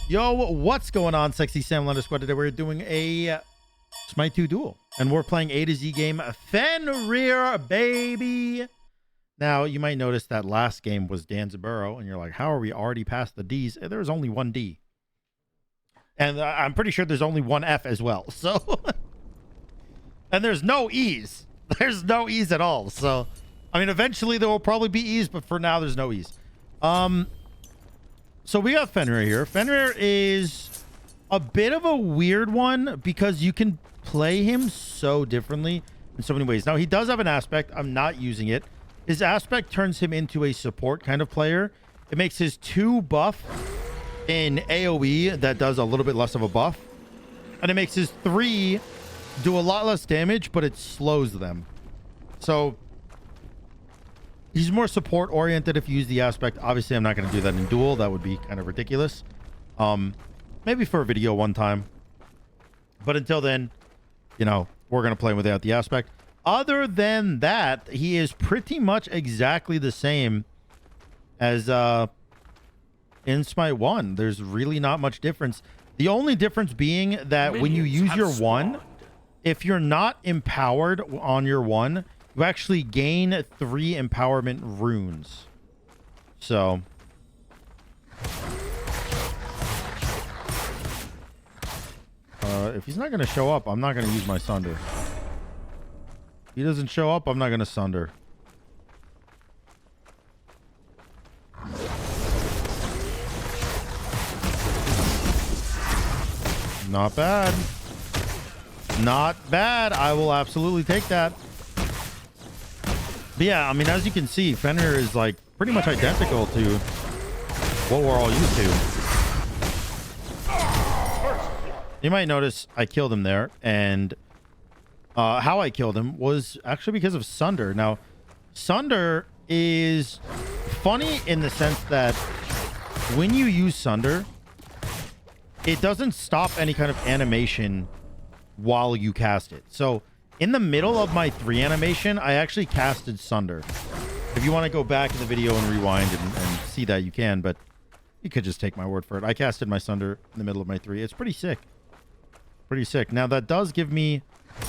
Yo, what's going on, Sexy Sam Lender Squad? Today we're doing a Smite 2 duel, and we're playing A to Z game Fenrir, baby. Now, you might notice that last game was Danzaburo, and you're like, how are we already past the Ds? There's only one D. And I'm pretty sure there's only one F as well. So, and there's no E's. There's no E's at all. So, I mean, eventually there will probably be E's, but for now, there's no E's. So we got Fenrir here. Fenrir is a bit of a weird one because you can play him so differently in so many ways. Now, he does have an aspect. I'm not using it. His aspect turns him into a support kind of player. It makes his 2 buff in AoE that does a little bit less of a buff. And it makes his 3 do a lot less damage, but it slows them. So he's more support oriented if you use the aspect. Obviously, I'm not going to do that in duel. That would be kind of ridiculous. Maybe for a video one time. But until then, you know, we're going to play without the aspect. Other than that, he is pretty much exactly the same as in Smite 1. There's really not much difference. The only difference being that when you use your 1, if you're not empowered on your 1, you actually gain 3 empowerment runes. So if he's not going to show up, I'm not going to use my Sunder. If he doesn't show up, I'm not going to Sunder. Not bad. Not bad. I will absolutely take that. But yeah, I mean, as you can see, Fenrir is like pretty much identical to what we're all used to. You might notice I killed him there, and how I killed him was actually because of Sunder. Now, Sunder is funny in the sense that when you use Sunder, it doesn't stop any kind of animation while you cast it. So in the middle of my 3 animation, I actually casted Sunder. If you want to go back in the video and rewind and see that, you can, but you could just take my word for it. I casted my Sunder in the middle of my 3. It's pretty sick. Pretty sick. Now, that does give me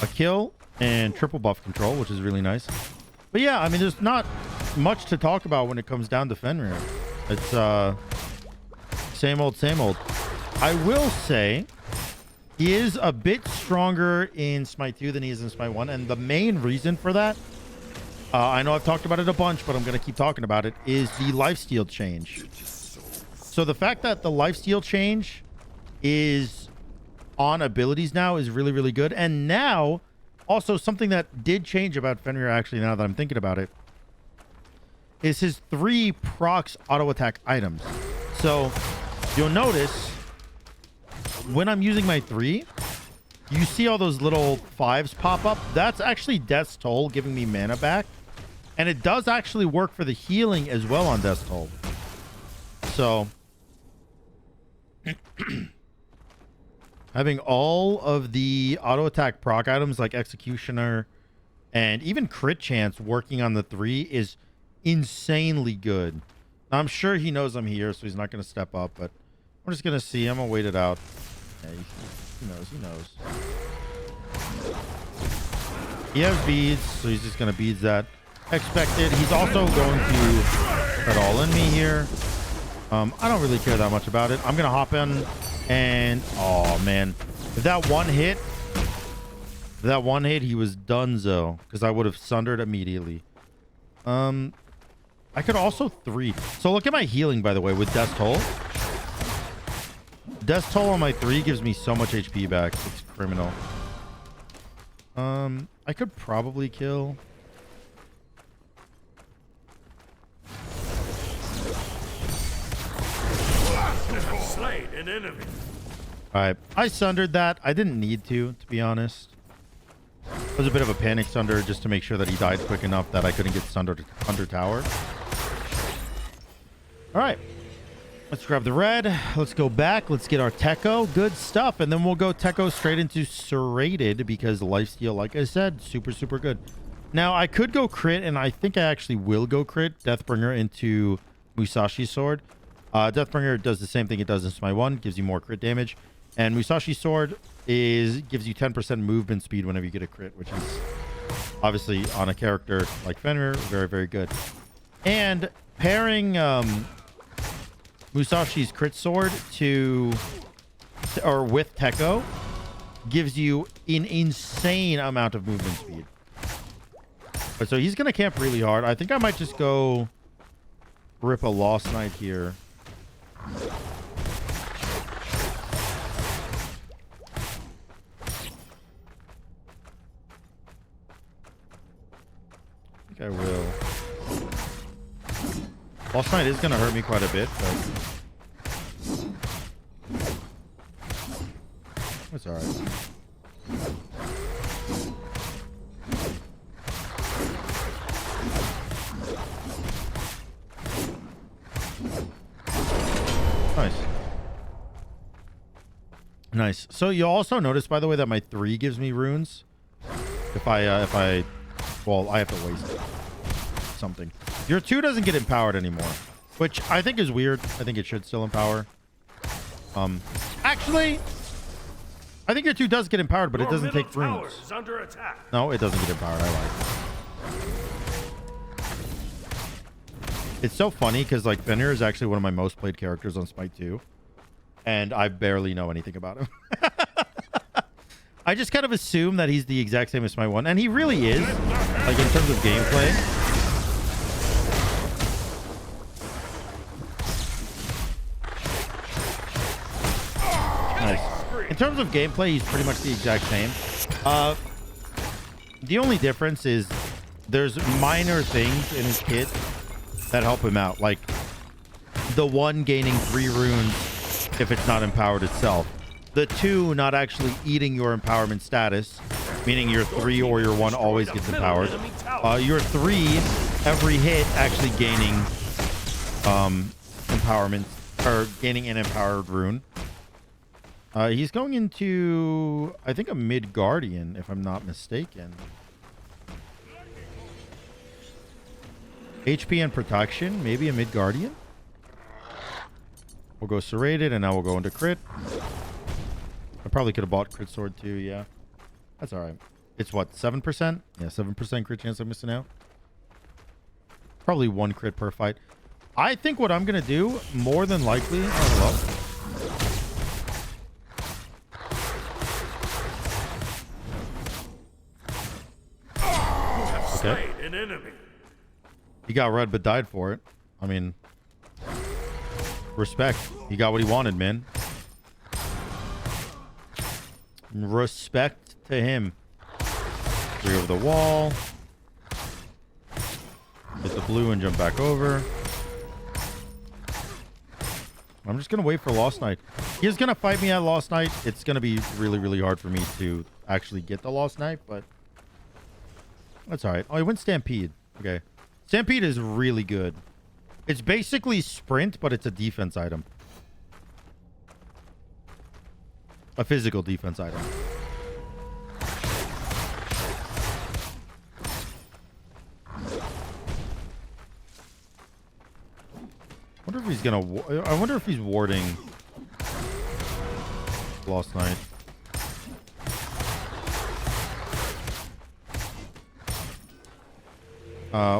a kill and triple buff control, which is really nice. But yeah, I mean, there's not much to talk about when it comes down to Fenrir. It's same old, same old. I will say he is a bit stronger in Smite 2 than he is in Smite 1. And the main reason for that, I know I've talked about it a bunch, but I'm going to keep talking about it, is the lifesteal change. So the fact that the lifesteal change is on abilities now is really, really good. And now, also something that did change about Fenrir, actually, now that I'm thinking about it, is his 3 procs auto attack items. So you'll notice when I'm using my 3, you see all those little 5s pop up. That's actually Death's Toll giving me mana back. And it does actually work for the healing as well on Death's Toll. So having all of the auto attack proc items like Executioner and even Crit Chance working on the 3 is insanely good. I'm sure he knows I'm here, so he's not going to step up, but I'm just going to see. I'm going to wait it out. Yeah, he knows. He knows. He has beads, so he's just going to beads that. Expected. He's also going to put all in me here. I don't really care that much about it. I'm going to hop in and... Oh, man. If that one hit, he was donezo, because I would have sundered immediately. I could also 3. So look at my healing, by the way, with Death's Toll. Death's Toll on my 3 gives me so much HP back. It's criminal. I could probably kill. Slayed an enemy. All right, I sundered that. I didn't need to be honest. It was a bit of a panic sunder just to make sure that he died quick enough that I couldn't get sundered under tower. All right, let's grab the red. Let's go back. Let's get our Techo. Good stuff. And then we'll go Techo straight into Serrated because lifesteal, like I said, super, super good. Now, I could go crit, and I think I actually will go crit Deathbringer into Musashi's sword. Deathbringer does the same thing it does in Smite 1, gives you more crit damage. And Musashi's sword gives you 10% movement speed whenever you get a crit, which is obviously on a character like Fenrir, very, very good. And pairing Musashi's crit sword with Tekko gives you an insane amount of movement speed. But so he's going to camp really hard. I think I might just go rip a Lost Knight here. I think I will. Lost Knight is going to hurt me quite a bit, but it's all right. Nice. Nice. So you also notice, by the way, that my 3 gives me runes. Well, I have to waste something. Your 2 doesn't get empowered anymore, which I think is weird. I think it should still empower. Actually, I think your 2 does get empowered, but it doesn't take runes. Under attack. No, it doesn't get empowered. I like it. It's so funny because like Fenrir is actually one of my most played characters on Smite 2, and I barely know anything about him. I just kind of assume that he's the exact same as Smite 1, and he really is, like in terms of gameplay. Nice. In terms of gameplay, he's pretty much the exact same. The only difference is there's minor things in his kit that help him out, like the 1 gaining 3 runes if it's not empowered itself, the 2 not actually eating your empowerment status, meaning your 3 or your 1 always gets empowered, your 3 every hit actually gaining empowerment or gaining an empowered rune. He's going into, I think, a mid guardian, if I'm not mistaken. HP and protection, maybe a mid guardian. We'll go serrated, and now we'll go into crit. I probably could have bought crit sword too. Yeah, that's all right. It's what, 7%? Yeah, 7% crit chance I'm missing out. Probably 1 crit per fight. I think what I'm gonna do, more than likely. Oh, hello. Okay. An enemy. He got red but died for it. I mean, respect. He got what he wanted, man. Respect to him. 3 over the wall. Get the blue and jump back over. I'm just going to wait for Lost Knight. He's going to fight me at Lost Knight. It's going to be really, really hard for me to actually get the Lost Knight, but that's all right. Oh, he went Stampede. Okay. Stampede is really good. It's basically sprint, but it's a defense item. A physical defense item. I wonder if he's gonna... I wonder if he's warding Lost Knight.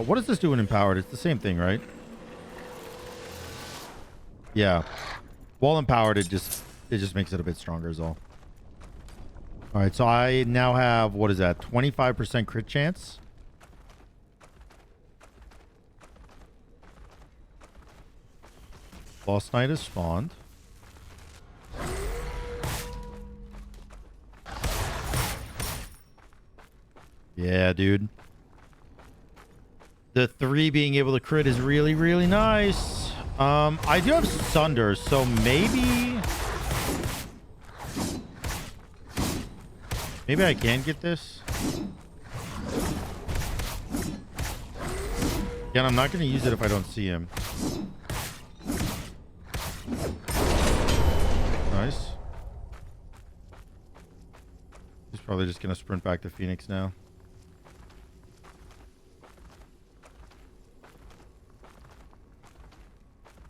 What does this do when empowered? It's the same thing, right? Yeah. While empowered, it just makes it a bit stronger is all. All right, so I now have, what is that? 25% crit chance. Lost Knight is spawned. Yeah, dude. The 3 being able to crit is really, really nice. I do have Sunder, so maybe I can get this. Again, I'm not going to use it if I don't see him. Nice. He's probably just going to sprint back to Phoenix now.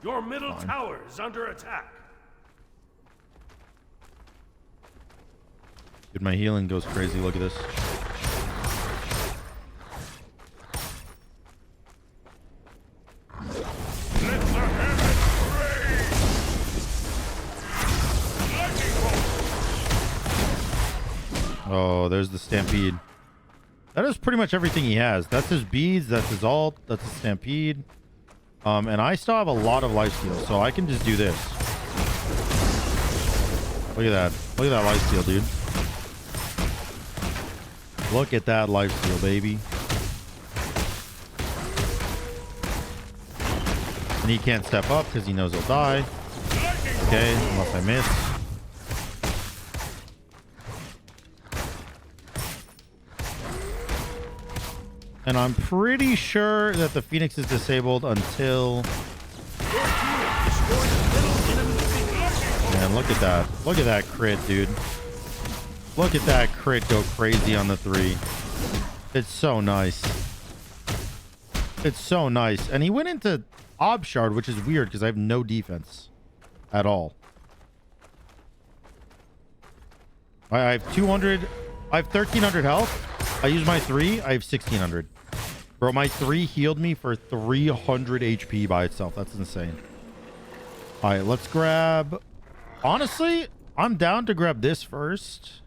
Your middle tower is under attack. Dude, my healing goes crazy. Look at this. Let the heavens rain. Oh, there's the Stampede. That is pretty much everything he has. That's his beads. That's his ult. That's his Stampede. And I still have a lot of lifesteal, so I can just do this. Look at that. Look at that lifesteal, dude. Look at that lifesteal, baby. And he can't step up because he knows he'll die. Okay, unless I miss. And I'm pretty sure that the Phoenix is disabled until... Man, look at that. Look at that crit, dude. Look at that crit go crazy on the 3. It's so nice. It's so nice. And he went into Obshard, which is weird because I have no defense at all. I have 200... I have 1,300 health. I use my 3. I have 1,600. Bro, my 3 healed me for 300 HP by itself. That's insane. All right, let's grab... Honestly, I'm down to grab this first.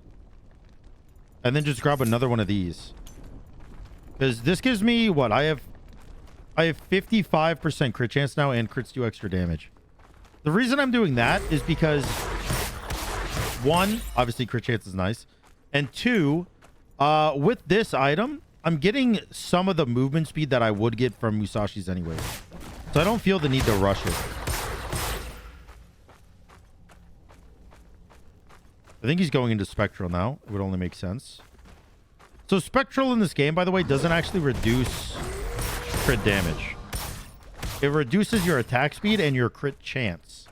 And then just grab another one of these. Because this gives me what? I have 55% crit chance now and crits do extra damage. The reason I'm doing that is because... 1, obviously crit chance is nice. And 2, with this item... I'm getting some of the movement speed that I would get from Musashi's anyway. So I don't feel the need to rush it. I think he's going into Spectral now. It would only make sense. So Spectral in this game, by the way, doesn't actually reduce crit damage. It reduces your attack speed and your crit chance.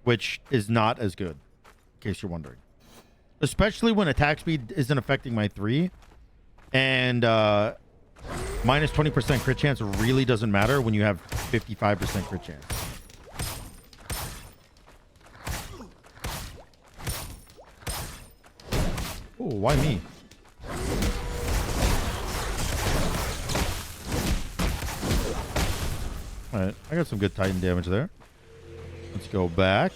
Which is not as good, in case you're wondering. Especially when attack speed isn't affecting my 3. And minus 20% crit chance really doesn't matter when you have 55% crit chance. Oh, why me? All right, I got some good Titan damage there. Let's go back.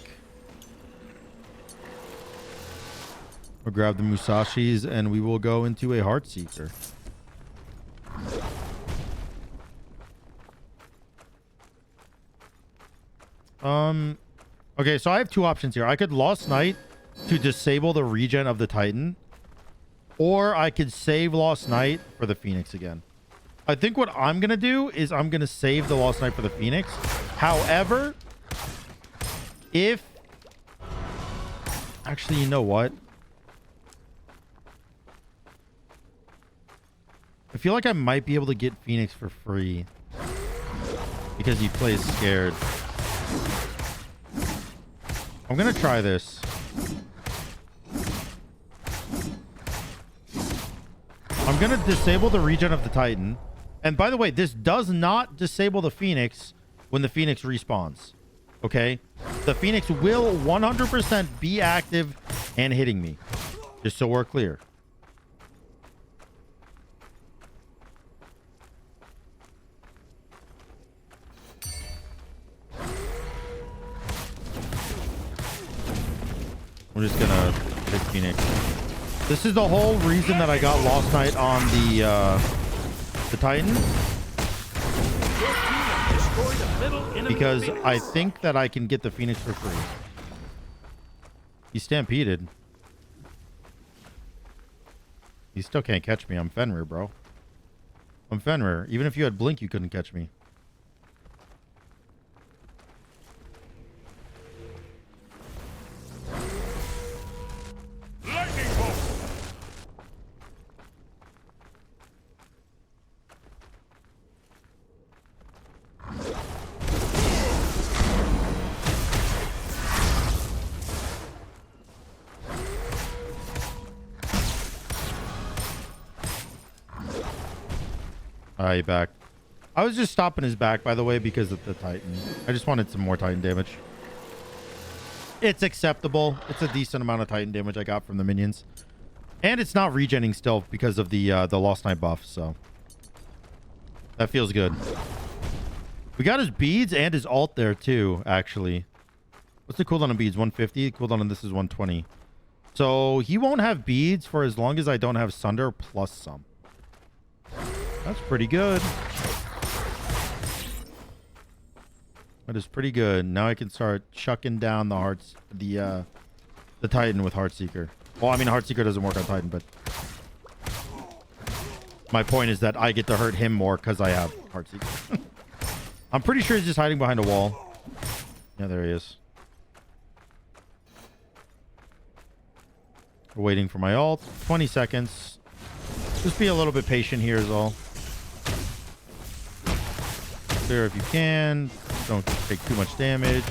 We'll grab the Musashis and we will go into a Heartseeker. Okay, so I have 2 options here. I could Lost Night to disable the regen of the Titan, or I could save Lost Night for the Phoenix again. I think what I'm going to do is I'm going to save the Lost Night for the Phoenix. However, if... Actually, you know what? I feel like I might be able to get Phoenix for free because he plays scared. I'm going to try this. I'm going to disable the regen of the Titan. And by the way, this does not disable the Phoenix when the Phoenix respawns. Okay? The Phoenix will 100% be active and hitting me. Just so we're clear. We're just gonna pick Phoenix. This is the whole reason that I got Lost Night on the Titan. Because I think that I can get the Phoenix for free. He stampeded. He still can't catch me. I'm Fenrir, bro. I'm Fenrir. Even if you had Blink, you couldn't catch me. Alright, back. I was just stopping his back, by the way, because of the Titan. I just wanted some more Titan damage. It's acceptable. It's a decent amount of Titan damage I got from the minions. And it's not regenning still because of the Lost Night buff, so that feels good. We got his beads and his ult there too, actually. What's the cooldown on beads? 150. Cooldown on this is 120. So he won't have beads for as long as I don't have Sunder plus some. That's pretty good. That is pretty good. Now I can start chucking down the hearts, the Titan with Heartseeker. Well, I mean, Heartseeker doesn't work on Titan, but my point is that I get to hurt him more because I have Heartseeker. I'm pretty sure he's just hiding behind a wall. Yeah, there he is. We're waiting for my ult. 20 seconds. Just be a little bit patient here is all. Clear if you can. Don't take too much damage.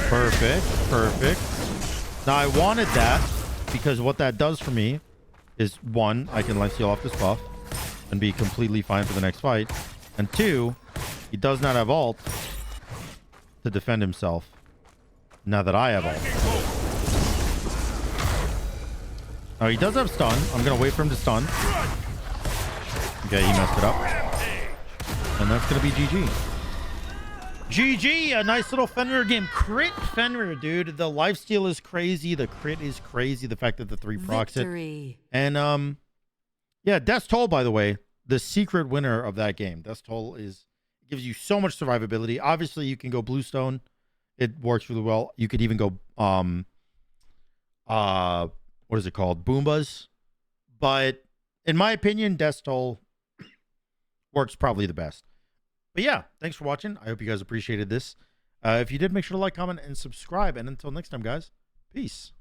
Perfect. Perfect. Now I wanted that because what that does for me is, one, I can life steal off this buff and be completely fine for the next fight. And two, he does not have ult to defend himself now that I have ult. Now he does have stun. I'm going to wait for him to stun. Okay, he messed it up. And that's going to be GG. GG, a nice little Fenrir game. Crit Fenrir, dude. The lifesteal is crazy. The crit is crazy. The fact that the 3 procs it. And, yeah, Death's Toll, by the way, the secret winner of that game. Death's Toll gives you so much survivability. Obviously, you can go Bluestone. It works really well. You could even go, what is it called? Boombas. But in my opinion, Death's Toll works probably the best. But yeah, thanks for watching. I hope you guys appreciated this. If you did, make sure to like, comment, and subscribe. And until next time, guys, peace.